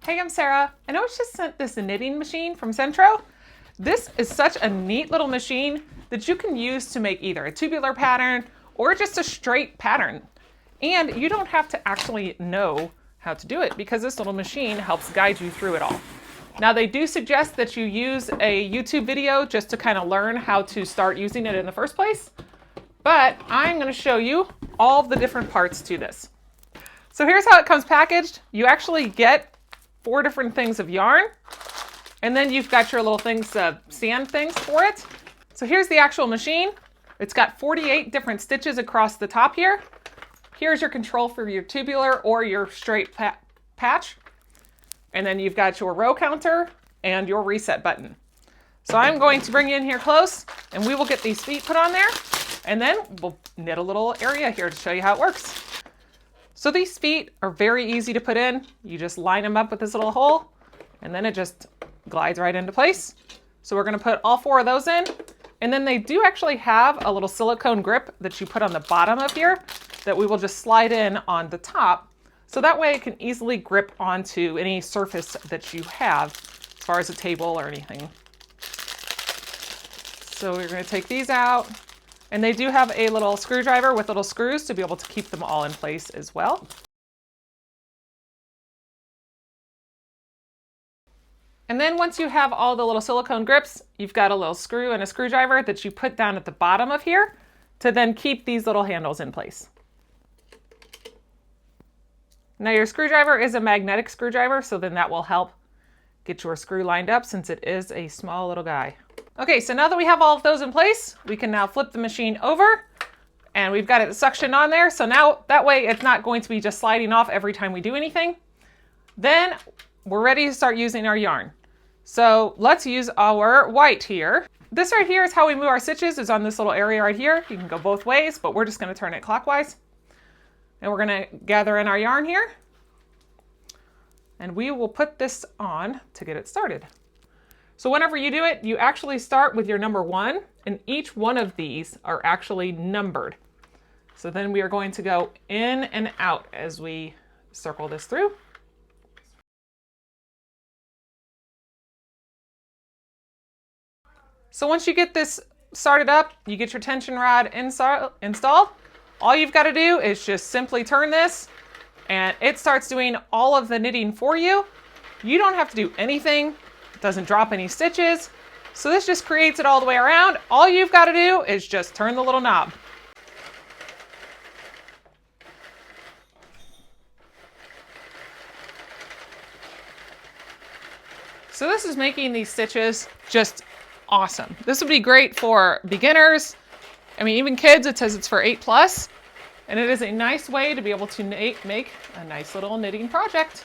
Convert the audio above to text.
Hey, I'm Sarah, and I was just sent this knitting machine from Sentro. This is such a neat little machine that you can use to make either a tubular pattern or just a straight pattern. And you don't have to actually know how to do it because this little machine helps guide you through it all. Now, they do suggest that you use a YouTube video just to kind of learn how to start using it in the first place. But I'm going to show you all of the different parts to this. So here's how it comes packaged. You actually get 4 different things of yarn, and then you've got your little things, sand things for it. So here's the actual machine. It's got 48 different stitches across the top here. Here's your control for your tubular or your straight patch. And then you've got your row counter and your reset button. So I'm going to bring you in here close, and we will get these feet put on there, and then we'll knit a little area here to show you how it works. So these feet are very easy to put in. You just line them up with this little hole, and then it just glides right into place. So we're going to put all 4 of those in, and then they do actually have a little silicone grip that you put on the bottom of here that we will just slide in on the top. So that way it can easily grip onto any surface that you have as far as a table or anything. So we're going to take these out. And they do have a little screwdriver with little screws to be able to keep them all in place as well. And then once you have all the little silicone grips, you've got a little screw and a screwdriver that you put down at the bottom of here to then keep these little handles in place. Now your screwdriver is a magnetic screwdriver, so then that will help get your screw lined up since it is a small little guy. Okay, so now that we have all of those in place, we can now flip the machine over, and we've got it suctioned on there. So now that way it's not going to be just sliding off every time we do anything. Then we're ready to start using our yarn. So let's use our white here. This right here is how we move our stitches, is on this little area right here. You can go both ways, but we're just going to turn it clockwise. And we're going to gather in our yarn here. And we will put this on to get it started. So whenever you do it, you actually start with your number 1, and each one of these are actually numbered. So then we are going to go in and out as we circle this through. So once you get this started up, you get your tension rod installed. All you've got to do is just simply turn this, and it starts doing all of the knitting for you. You don't have to do anything. Doesn't drop any stitches. So this just creates it all the way around. All you've got to do is just turn the little knob. So this is making these stitches just awesome. This would be great for beginners. I mean, even kids, it says it's for 8+. And it is a nice way to be able to make a nice little knitting project.